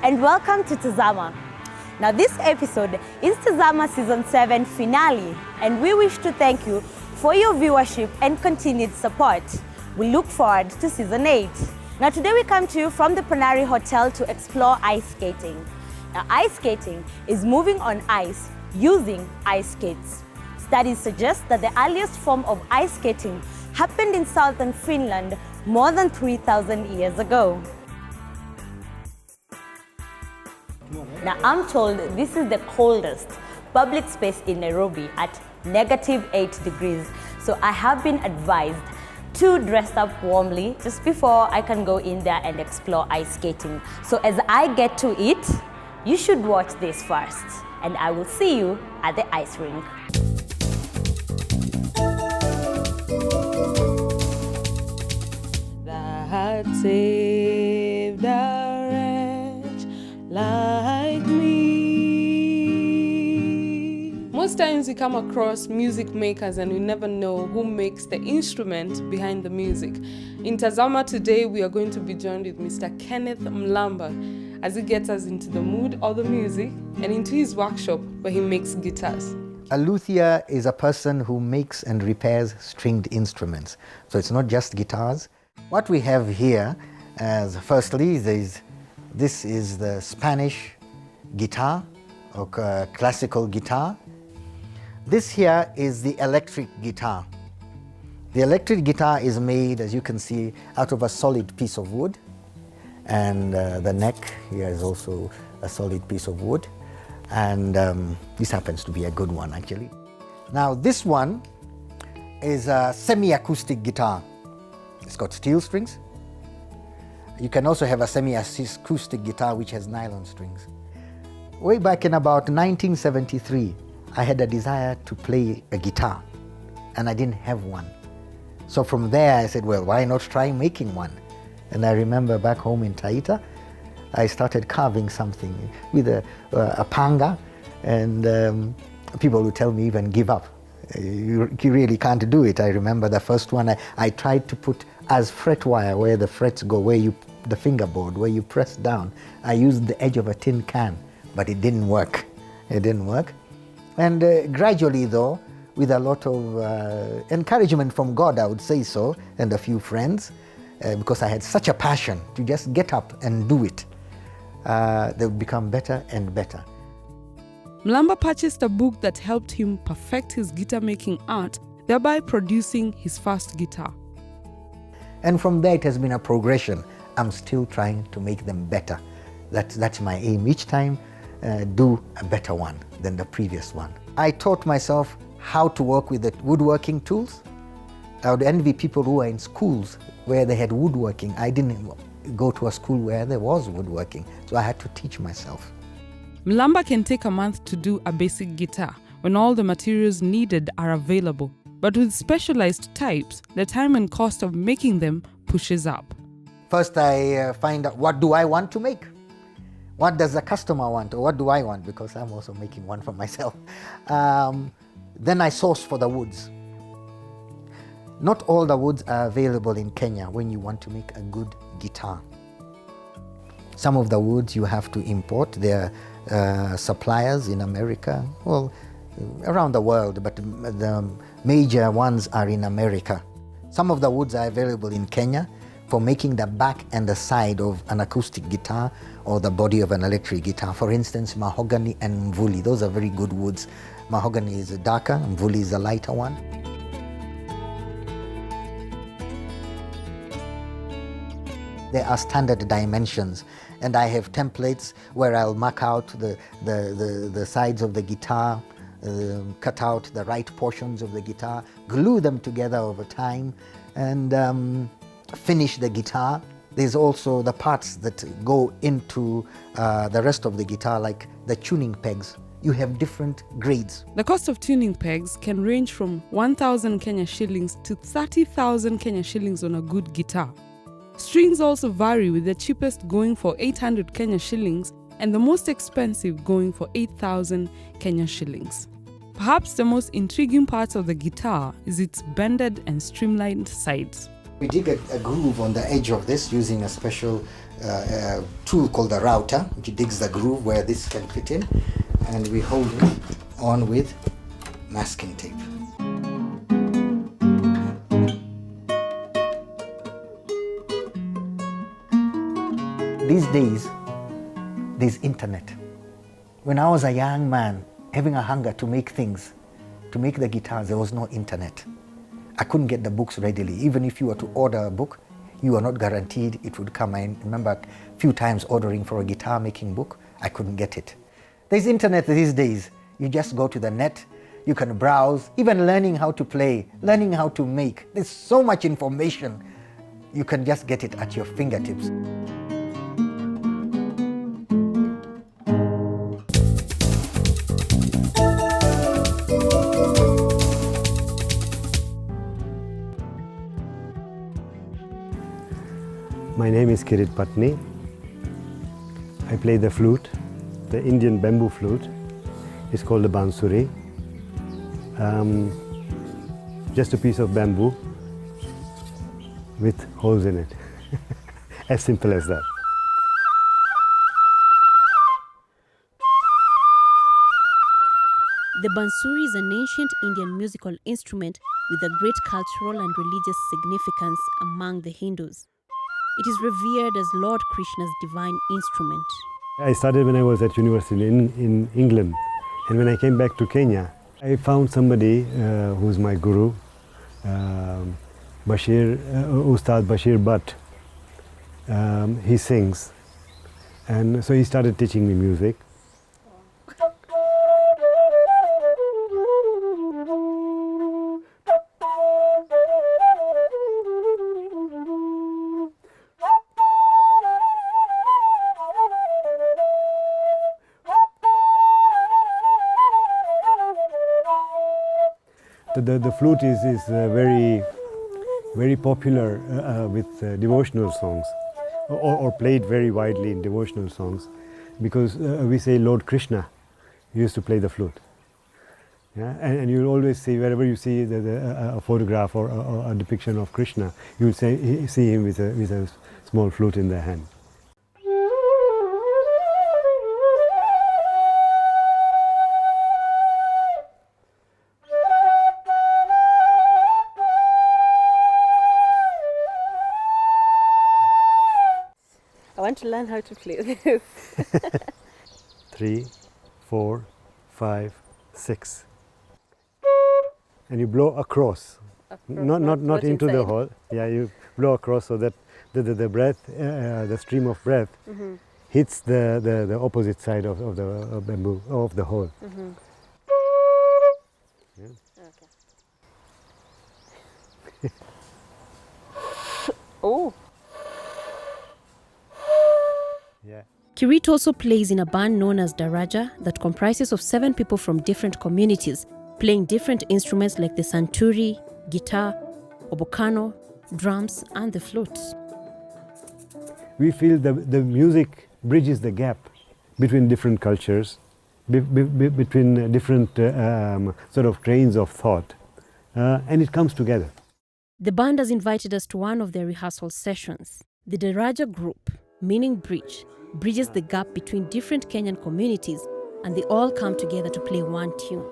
and welcome to Tazama. Now this episode is Tazama Season 7 finale, and we wish to thank you for your viewership and continued support. We look forward to Season 8. Now today we come to you from the Panari Hotel to explore ice skating. Now ice skating is moving on ice using ice skates. Studies suggest that the earliest form of ice skating happened in southern Finland more than 3,000 years ago. Now I'm told this is the coldest public space in Nairobi at -8 degrees. So I have been advised to dress up warmly just before I can go in there and explore ice skating. So as I get to it, you should watch this first, and I will see you at the ice rink. That saved a wretch like me. Most times we come across music makers and we never know who makes the instrument behind the music. In Tazama today, we are going to be joined with Mr. Kenneth Mlamba as he gets us into the mood of the music and into his workshop where he makes guitars. A luthier is a person who makes and repairs stringed instruments. So it's not just guitars. What we have here, firstly, this is the Spanish guitar or classical guitar. This here is the electric guitar. The electric guitar is made, as you can see, out of a solid piece of wood. And the neck here is also a solid piece of wood. And this happens to be a good one, actually. Now, this one is a semi-acoustic guitar. It's got steel strings. You can also have a semi-acoustic guitar which has nylon strings. Way back in about 1973, I had a desire to play a guitar, and I didn't have one. So from there, I said, well, why not try making one? And I remember back home in Taita, I started carving something with a panga, and people would tell me even give up. You really can't do it. I remember the first one, I tried to put as fret wire where the frets go, the fingerboard, where you press down. I used the edge of a tin can, but it didn't work. It didn't work. And gradually though, with a lot of encouragement from God, I would say so, and a few friends, because I had such a passion to just get up and do it, they would become better and better. Mlamba purchased a book that helped him perfect his guitar-making art, thereby producing his first guitar. And from there, it has been a progression. I'm still trying to make them better. That's my aim. Each time, do a better one than the previous one. I taught myself how to work with the woodworking tools. I would envy people who are in schools where they had woodworking. I didn't go to a school where there was woodworking, so I had to teach myself. Mlamba can take a month to do a basic guitar when all the materials needed are available. But with specialized types, the time and cost of making them pushes up. First, I find out what do I want to make? What does the customer want, or what do I want? Because I'm also making one for myself. Then I source for the woods. Not all the woods are available in Kenya when you want to make a good guitar. Some of the woods you have to import. There are suppliers in America, well, around the world, but the major ones are in America. Some of the woods are available in Kenya for making the back and the side of an acoustic guitar or the body of an electric guitar. For instance, mahogany and mvuli, those are very good woods. Mahogany is darker, mvuli is a lighter one. There are standard dimensions, and I have templates where I'll mark out the sides of the guitar, cut out the right portions of the guitar, glue them together over time, and finish the guitar. There's also the parts that go into the rest of the guitar, like the tuning pegs. You have different grades. The cost of tuning pegs can range from 1,000 Kenya shillings to 30,000 Kenya shillings on a good guitar. Strings also vary, with the cheapest going for 800 Kenya shillings and the most expensive going for 8,000 Kenya shillings. Perhaps the most intriguing part of the guitar is its bended and streamlined sides. We dig a groove on the edge of this using a special tool called a router, which digs the groove where this can fit in, and we hold it on with masking tape. These days, there's internet. When I was a young man, having a hunger to make things, to make the guitars, there was no internet. I couldn't get the books readily. Even if you were to order a book, you were not guaranteed it would come. I remember a few times ordering for a guitar making book, I couldn't get it. There's internet these days. You just go to the net, you can browse, even learning how to play, learning how to make. There's so much information. You can just get it at your fingertips. My name is Kirit Patni. I play the flute, the Indian bamboo flute. It's called the bansuri. Just a piece of bamboo with holes in it. As simple as that. The bansuri is an ancient Indian musical instrument with a great cultural and religious significance among the Hindus. It is revered as Lord Krishna's divine instrument. I started when I was at university in England, and when I came back to Kenya, I found somebody who's my guru, Ustad Bashir Butt. He sings, and so he started teaching me music. The flute is very popular with devotional songs, or played very widely in devotional songs, because we say Lord Krishna used to play the flute. Yeah? And you'll always see, wherever you see a photograph or a depiction of Krishna, you'll see him with a small flute in their hand. I want to learn how to play this. 3, 4, 5, 6. And you blow across. Not into the hole. Yeah, you blow across so that the breath, the stream of breath, hits the opposite side of the bamboo, of the hole. Yeah. Okay. Oh. Yeah. Kirit also plays in a band known as Daraja that comprises of 7 people from different communities, playing different instruments like the santuri, guitar, obokano, drums, and the flute. We feel the music bridges the gap between different cultures, between different sort of trains of thought, and it comes together. The band has invited us to one of their rehearsal sessions. The Daraja group, meaning bridge, bridges the gap between different Kenyan communities, and they all come together to play one tune.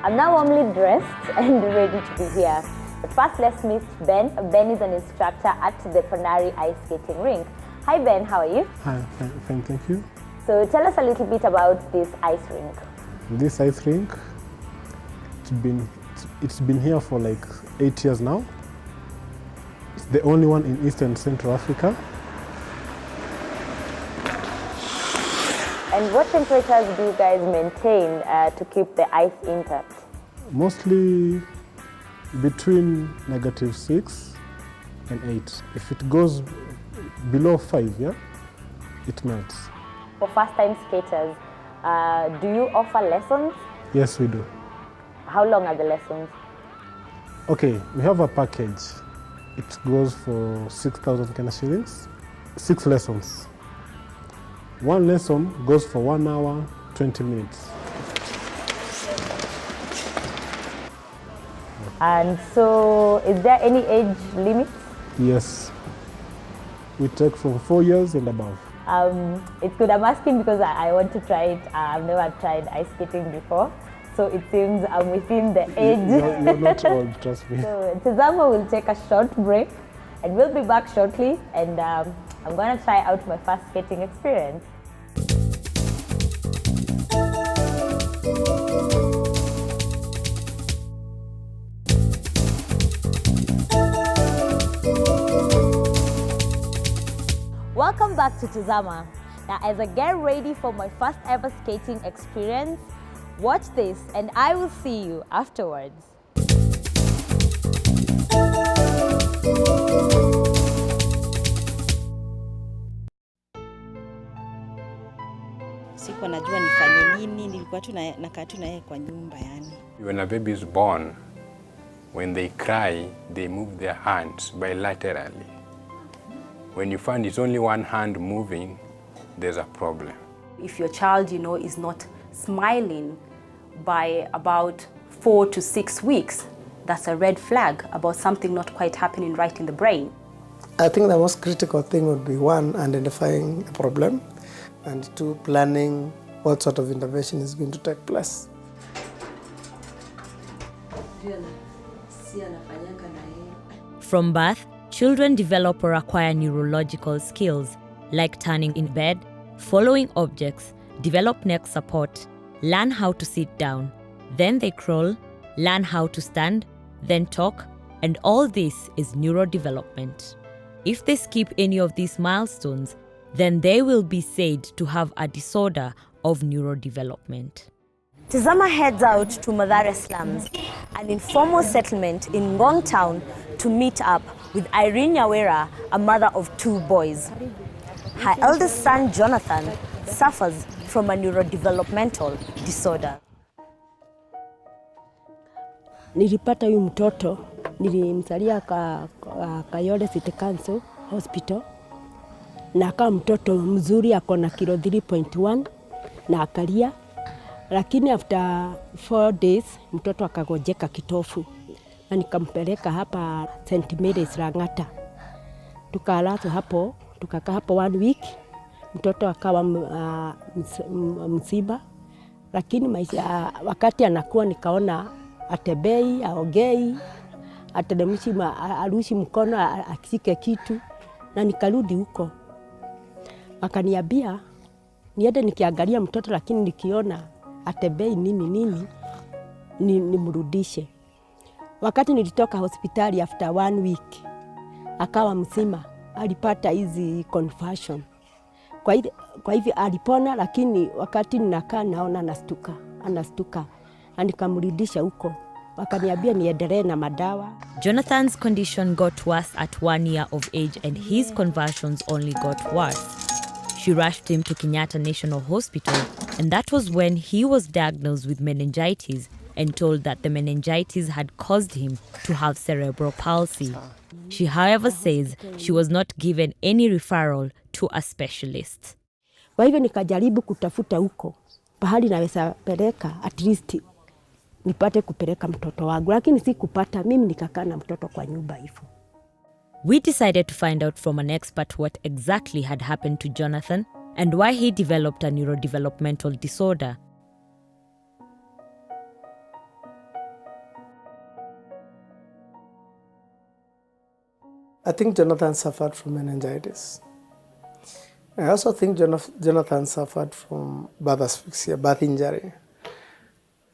I'm now warmly dressed and ready to be here. But first, let's meet Ben. Ben is an instructor at the Panari Ice Skating Rink. Hi Ben, how are you? Hi, fine, thank you. So tell us a little bit about this ice rink. This ice rink, it's been here for like 8 years now. It's the only one in Eastern Central Africa. And what temperatures do you guys maintain to keep the ice intact? Mostly between -6 and 8. If it goes below 5, yeah, it melts. For first-time skaters, do you offer lessons? Yes, we do. How long are the lessons? Okay, we have a package. It goes for 6,000 Kenya shillings, 6 lessons. One lesson goes for 1 hour, 20 minutes. And so, is there any age limit? Yes, we take from 4 years and above. It's good. I'm asking because I want to try it. I've never tried ice skating before. So it seems I'm within the age. You're not old, trust me. So Tazama will take a short break and we'll be back shortly. And I'm going to try out my first skating experience. Welcome back to Tazama. Now, as I get ready for my first ever skating experience, watch this and I will see you afterwards. Sikuwa najua nifanye nini, nilikuwa tu nakaa tu na yeye kwa nyumba yani. When a baby is born, when they cry, they move their hands bilaterally. When you find it's only one hand moving, there's a problem. If your child, is not smiling by about 4 to 6 weeks, that's a red flag about something not quite happening right in the brain. I think the most critical thing would be 1, identifying a problem, and 2, planning what sort of intervention is going to take place. From birth, children develop or acquire neurological skills like turning in bed, following objects, develop neck support, learn how to sit down. Then they crawl, learn how to stand, then talk, and all this is neurodevelopment. If they skip any of these milestones, then they will be said to have a disorder of neurodevelopment. Tazama heads out to Mathare slums, an informal settlement in Ngong town, to meet up with Irene Nyawera, a mother of 2 boys. Her eldest son, Jonathan, suffers from a neurodevelopmental disorder. Nilipata huyu mtoto, nilimzalia Kayole City Council Hospital, na akawa mtoto mzuri, ako na kilo 3.1 na akalia, lakini after 4 days mtoto akagojeka kitofu, na nikampeleka hapa St. Mary's Lang'ata. Tukalazwa hapo, tukakaa hapo 1 week, mtoto akawa msiba, lakini maisha, wakati anakuwa nikaona atembei, aongei, arushi mkono, akishike kitu, na nikarudi huko. Akaniambia niende nikiangalia mtoto, lakini nikiona atembei nini nimrudishe. Wakati nilitoka hospitali after 1 week, akawa mzima, alipata hizi conversion. Kwa hivyo alipona, lakini wakati ninakaa naona anastuka. Nikamrudisha huko. Wakaniambia niendelee na madawa. Jonathan's condition got worse at 1 year of age and his conversions only got worse. She rushed him to Kenyatta National Hospital, and that was when he was diagnosed with meningitis and told that the meningitis had caused him to have cerebral palsy. She, however, says she was not given any referral to a specialist. Kwa hivyo nikajaribu kutafuta huko pahali naweza peleka, at least nipate kupeleka mtoto wangu, lakini sikupata. Mimi nikakaa na mtoto kwa nyumba hivyo. We decided to find out from an expert what exactly had happened to Jonathan and why he developed a neurodevelopmental disorder. I think Jonathan suffered from meningitis. I also think Jonathan suffered from birth asphyxia, birth injury.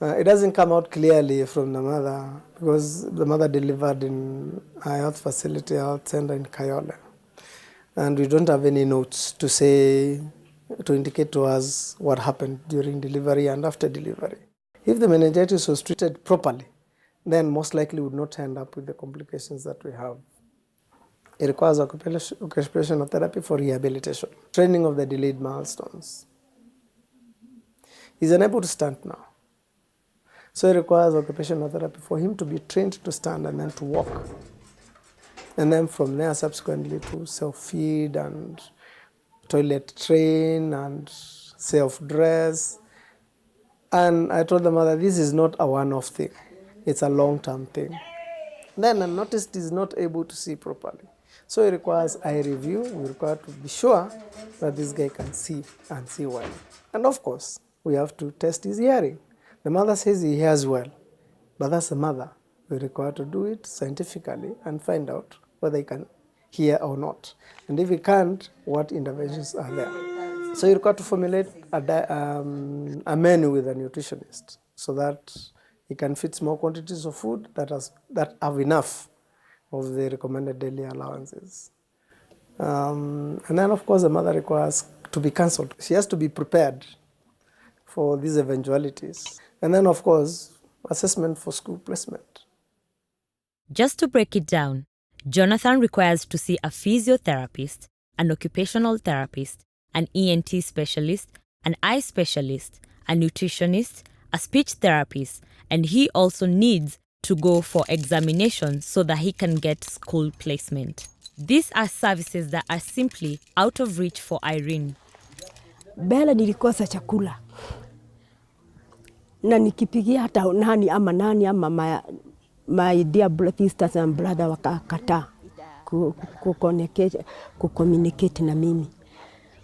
It doesn't come out clearly from the mother because the mother delivered in a health facility, health center in Kayole. And we don't have any notes to indicate to us what happened during delivery and after delivery. If the meningitis was treated properly, then most likely we would not end up with the complications that we have. It requires occupational therapy for rehabilitation, training of the delayed milestones. He's unable to stand now. So it requires occupational therapy for him to be trained to stand and then to walk. And then from there, subsequently, to self-feed and toilet train and self-dress. And I told the mother, this is not a one-off thing. It's a long-term thing. Then I noticed he's not able to see properly. So it requires eye review. We require to be sure that this guy can see and see well. And of course, we have to test his hearing. The mother says he hears well, but that's the mother. We require to do it scientifically and find out whether he can hear or not. And if he can't, what interventions are there. So you require to formulate a menu with a nutritionist so that he can feed small quantities of food that have enough of the recommended daily allowances. And then, of course, the mother requires to be counseled. She has to be prepared for these eventualities. And then, of course, assessment for school placement. Just to break it down, Jonathan requires to see a physiotherapist, an occupational therapist, an ENT specialist, an eye specialist, a nutritionist, a speech therapist, and he also needs to go for examination so that he can get school placement. These are services that are simply out of reach for Irene. Bela nilikosa chakula na nikipigia hata nani ama my dear sisters and brother wakakataa kucommunicate na mimi.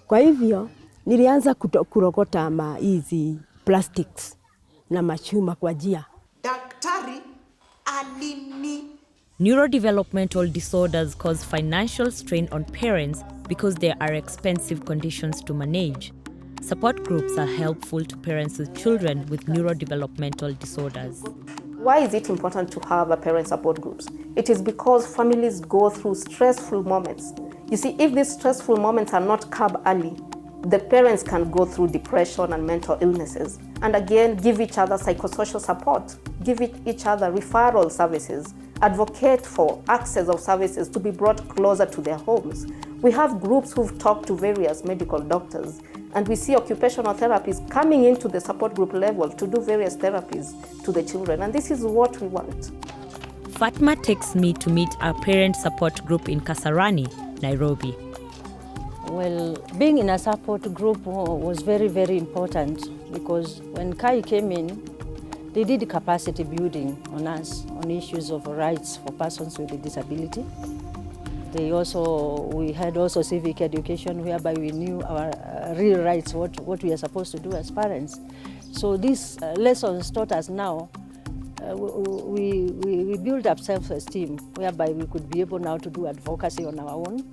Kwa hivyo nilianza kurokota hizi plastics na machuma kwa njia. Daktari alini. Neurodevelopmental disorders cause financial strain on parents because there are expensive conditions to manage. Support groups are helpful to parents with children with neurodevelopmental disorders. Why is it important to have a parent support groups? It is because families go through stressful moments. You see, if these stressful moments are not curbed early, the parents can go through depression and mental illnesses. And again, give each other psychosocial support, give each other referral services, advocate for access of services to be brought closer to their homes. We have groups who've talked to various medical doctors, and we see occupational therapists coming into the support group level to do various therapies to the children, and this is what we want. Fatma takes me to meet our parent support group in Kasarani, Nairobi. Well, being in a support group was very, very important because when Kai came in, they did capacity building on us on issues of rights for persons with a disability. We had also civic education whereby we knew our real rights, what we are supposed to do as parents. So these lessons taught us now, we build up self-esteem whereby we could be able now to do advocacy on our own,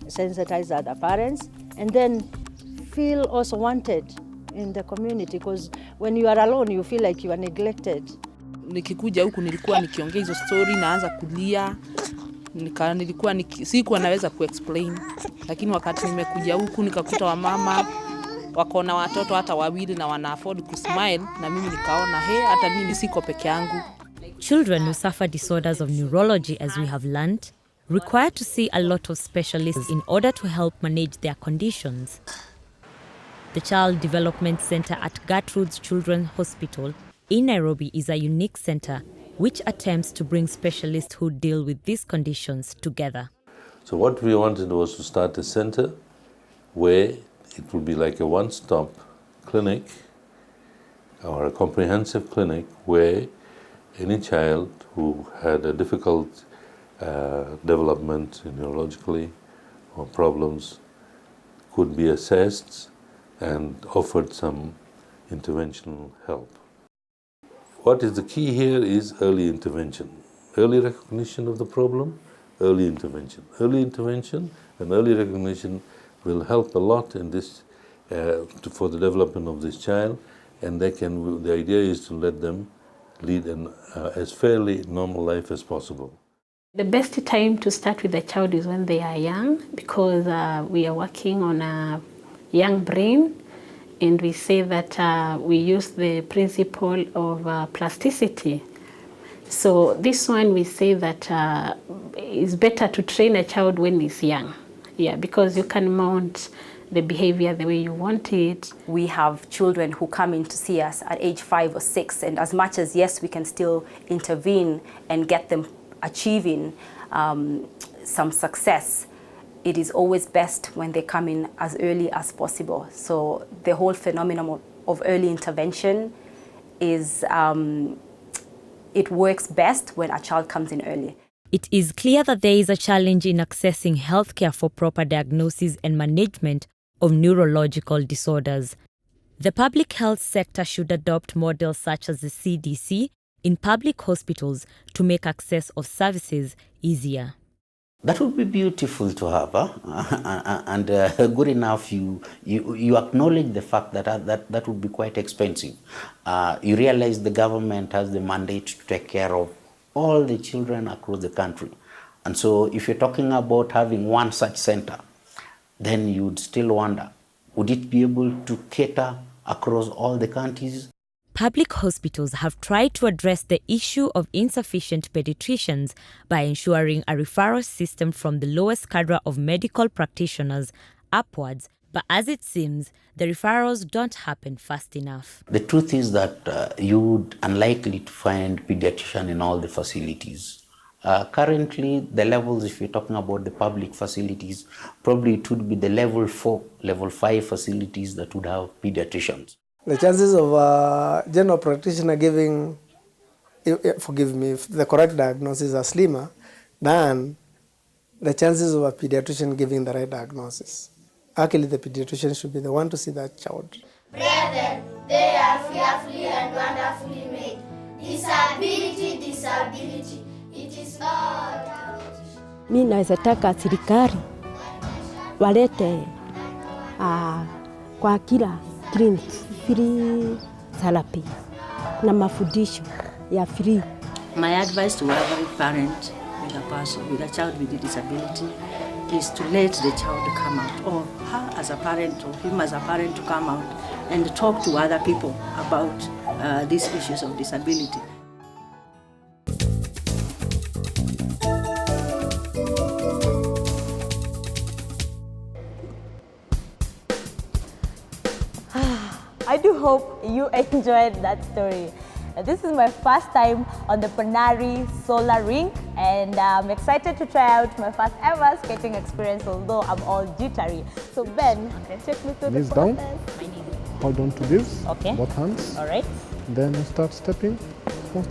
sensitize other parents, and then feel also wanted in the community because when you are alone you feel like you are neglected. Nikikuja huku nilikuwa nikiongea hizo story naanza kulia. Sikuwa naweza kuexplain, lakini wakati nimekuja huku nikakuta wamama wako na watoto hata wawili na wana afford kusmile, na mimi nikaona hata mimi siko peke yangu. Children who suffer disorders of neurology, as we have learned, require to see a lot of specialists in order to help manage their conditions. The Child Development Center at Gertrude's Children's Hospital in Nairobi is a unique center which attempts to bring specialists who deal with these conditions together. So what we wanted was to start a center where it would be like a one-stop clinic or a comprehensive clinic where any child who had a difficult development neurologically or problems could be assessed and offered some interventional help. What is the key here is early intervention, early recognition of the problem, early intervention. Early intervention and early recognition will help a lot in this for the development of this child, and the idea is to let them lead as fairly normal life as possible. The best time to start with the child is when they are young, because we are working on a young brain, and we say that we use the principle of plasticity. So this one we say that it's better to train a child when he's young, because you can mount the behavior the way you want it. We have children who come in to see us at age 5 or 6, and as much as, yes, we can still intervene and get them achieving some success, it is always best when they come in as early as possible. So the whole phenomenon of early intervention is, it works best when a child comes in early. It is clear that there is a challenge in accessing healthcare for proper diagnosis and management of neurological disorders. The public health sector should adopt models such as the CDC in public hospitals to make access of services easier. That would be beautiful to have, and good enough. You acknowledge the fact that would be quite expensive. You realize the government has the mandate to take care of all the children across the country, and so if you're talking about having one such center, then you'd still wonder, would it be able to cater across all the counties? Public hospitals have tried to address the issue of insufficient pediatricians by ensuring a referral system from the lowest cadre of medical practitioners upwards, but as it seems, the referrals don't happen fast enough. The truth is that you'd unlikely to find pediatrician in all the facilities. Currently, the levels, if you're talking about the public facilities, probably it would be the level 4, level 5 facilities that would have pediatricians. The chances of a general practitioner giving, forgive me, if the correct diagnosis are slimmer than the chances of a pediatrician giving the right diagnosis. Actually, the pediatrician should be the one to see that child. Brethren, they are fearfully and wonderfully made. Disability, disability, it is not. Mi naweza taka serikali walete kwa kila clinic free therapy na mafundisho ya free. My advice to every parent with a child with a disability is to let the child come out, or her as a parent, or him as a parent, to come out and talk to other people about these issues of disability. I do hope you enjoyed that story. This is my first time on the Panari Solar Rink, and I'm excited to try out my first ever skating experience, although I'm all jittery. So Ben, take me through the process. Down. Hold on to this, both hands. All right. Then start stepping.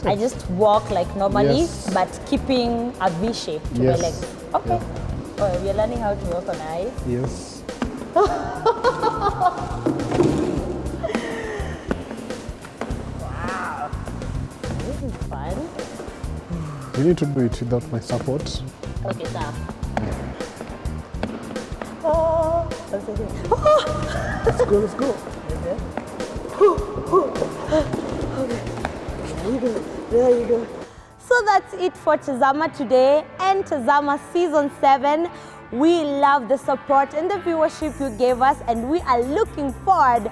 I just walk like normally, yes, but keeping a V shape to my legs. Okay. Yeah. Oh, we're learning how to walk on ice. Yes. Wow. This is fun. You need to do it without my support. Okay, sir. Oh, let's go, let's go. Okay. There you go. There you go. So that's it for Tazama today and Tazama Season 7. We love the support and the viewership you gave us, and we are looking forward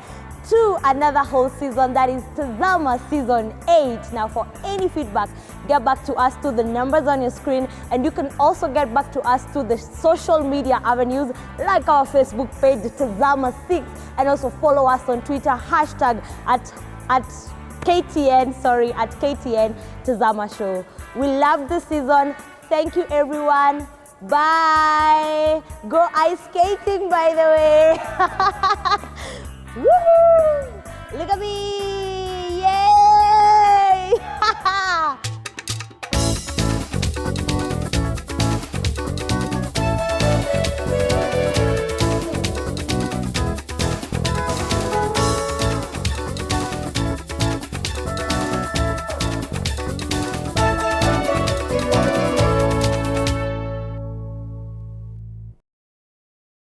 to another whole season, that is Tazama Season 8. Now, for any feedback, get back to us to the numbers on your screen, and you can also get back to us to the social media avenues like our Facebook page, Tazama 6, and also follow us on Twitter, hashtag at KTN Tazama Show. We love this season. Thank you, everyone. Bye. Go ice skating, by the way.